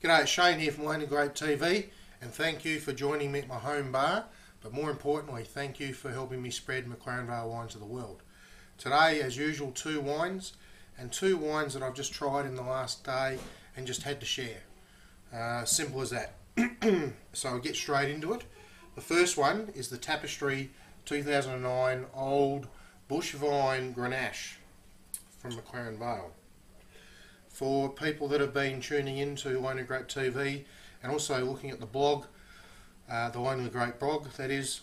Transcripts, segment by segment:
G'day, Shane here from Grape TV, and thank you for joining me at my home bar, but more importantly, thank you for helping me spread McLaren Vale wines to the world. Today, as usual, two wines that I've just tried in the last day and just had to share. Simple as that. So I'll get straight into it. The first one is the Tapestry 2009 Old Bush Vine Grenache from McLaren Vale. For people that have been tuning into Grape TV and also looking at the blog, the Lonely Grape blog, that is,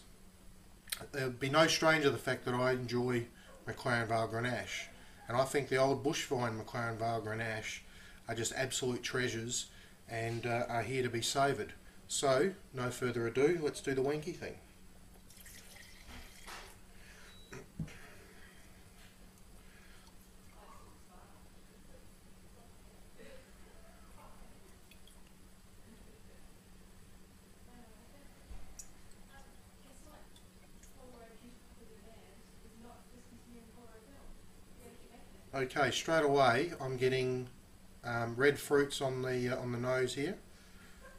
there'll be no stranger to the fact that I enjoy McLaren Vale Grenache, and I think the old bush vine McLaren Vale Grenache are just absolute treasures and are here to be savoured. So, no further ado, let's do the wanky thing. Okay, straight away I'm getting red fruits on the nose here,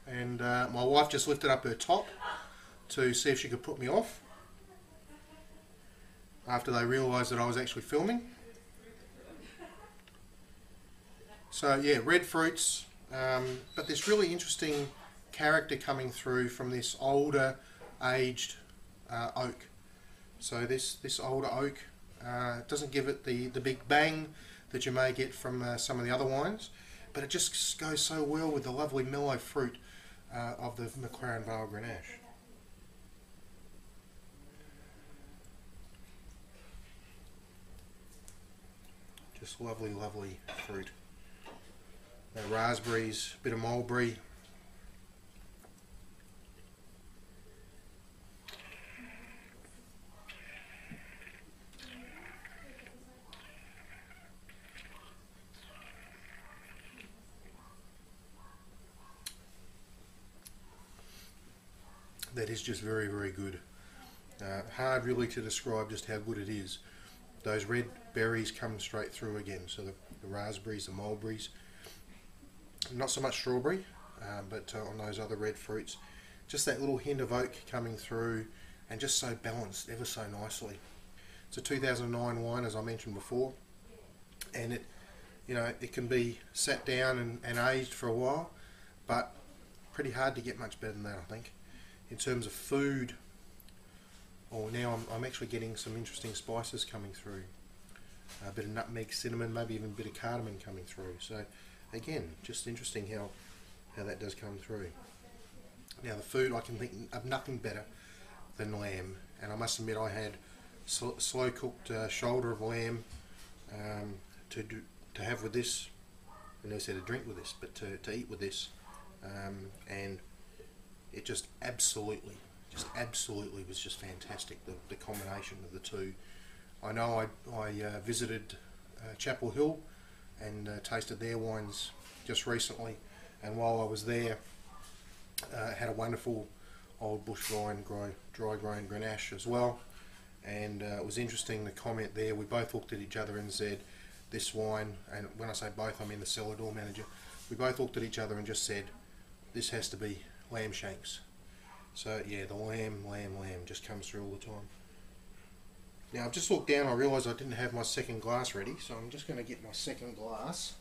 and my wife just lifted up her top to see if she could put me off after they realised that I was actually filming. So yeah, red fruits, but this really interesting character coming through from this older aged oak. So this older oak doesn't give it the big bang that you may get from some of the other wines, but it just goes so well with the lovely mellow fruit of the McLaren Vale Grenache. Just lovely, lovely fruit. Raspberries, bit of mulberry. That is just very, very good. Hard really to describe just how good it is. Those red berries come straight through again, so the raspberries, the mulberries, not so much strawberry, but on those other red fruits, just that little hint of oak coming through and just so balanced ever so nicely. It's a 2009 wine, as I mentioned before, and it can be sat down and aged for a while, but pretty hard to get much better than that, I think. In terms of food, now I'm actually getting some interesting spices coming through. A bit of nutmeg, cinnamon, maybe even a bit of cardamom coming through. So again, just interesting how that does come through. Now the food, I can think of nothing better than lamb, and I must admit I had slow cooked shoulder of lamb to have with this. I never said to drink with this, but to eat with this, and it just absolutely was just fantastic, the combination of the two. I know I visited Chapel Hill and tasted their wines just recently, and while I was there had a wonderful old bush vine dry grain Grenache as well, and it was interesting the comment there. We both looked at each other and said, this wine, and when I say both I mean the cellar door manager, we both looked at each other and just said, this has to be lamb shanks. So yeah, the lamb just comes through all the time. Now I've just looked down, I realised I didn't have my second glass ready, so I'm just going to get my second glass.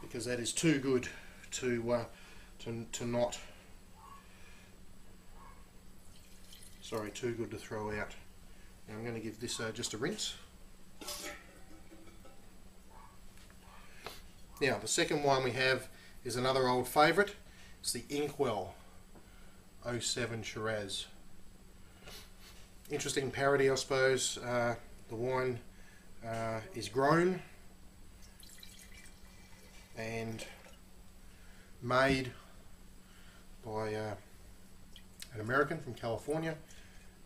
Because that is too good to not, sorry, too good to throw out. Now I'm going to give this just a rinse. Now the second one we have is another old favourite. It's the Inkwell 07 Shiraz. Interesting parody, I suppose. The wine is grown and made by an American from California,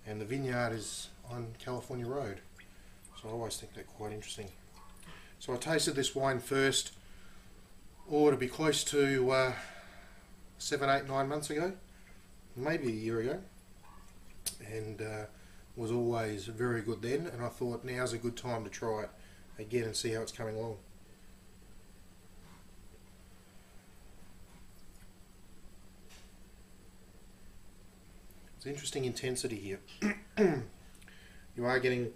and the vineyard is on California Road. So I always think that quite interesting. So I tasted this wine first, to be close to 7, 8, 9 months ago, maybe a year ago, and was always very good then, and I thought now's a good time to try it again and see how it's coming along. It's interesting intensity here. You are getting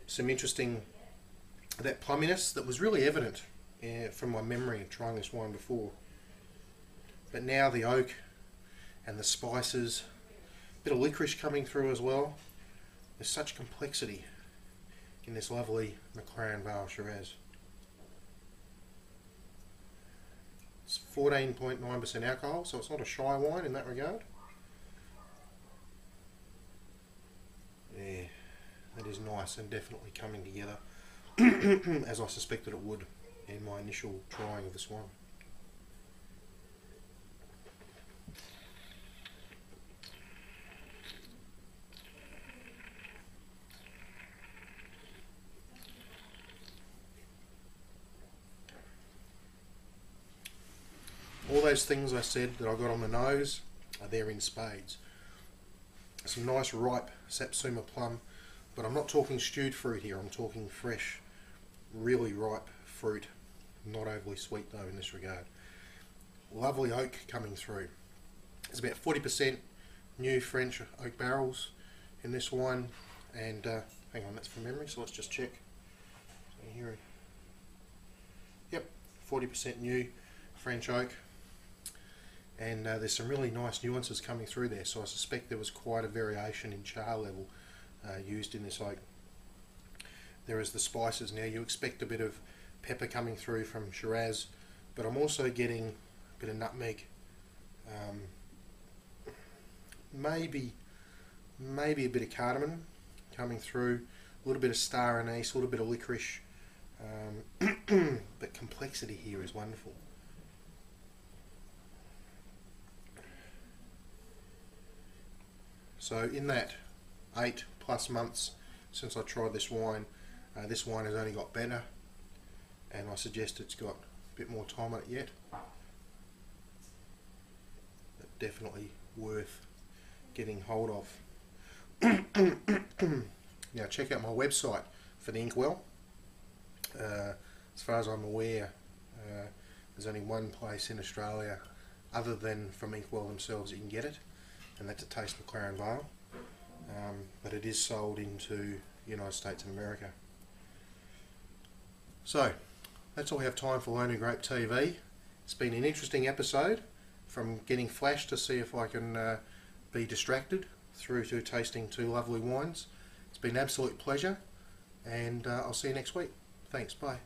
some interesting, that plumminess that was really evident from my memory of trying this wine before. But now the oak and the spices, a bit of licorice coming through as well. There's such complexity in this lovely Inkwell Shiraz. It's 14.9% alcohol, so it's not a shy wine in that regard. Yeah, that is nice and definitely coming together as I suspected it would in my initial trying of this wine. All those things I said that I got on the nose are there in spades. Some nice ripe Satsuma plum, but I'm not talking stewed fruit here, I'm talking fresh, really ripe fruit, not overly sweet though in this regard. Lovely oak coming through. There's about 40% new French oak barrels in this wine, and hang on, that's from memory, so let's just check. So here, yep, 40% new French oak. And there's some really nice nuances coming through there, so I suspect there was quite a variation in char level used in this oak. There is the spices. Now you expect a bit of pepper coming through from Shiraz, but I'm also getting a bit of nutmeg, maybe a bit of cardamom coming through, a little bit of star anise, a little bit of licorice, but complexity here is wonderful. So in that 8+ months since I tried this wine has only got better, and I suggest it's got a bit more time on it yet. But definitely worth getting hold of. Now check out my website for the Inkwell. As far as I'm aware, there's only one place in Australia other than from Inkwell themselves you can get it, and that's at Taste McLaren Vale, but it is sold into the United States of America. So that's all we have time for Learning Grape TV. It's been an interesting episode, from getting flash to see if I can be distracted, through to tasting two lovely wines. It's been an absolute pleasure, and I'll see you next week. Thanks, bye.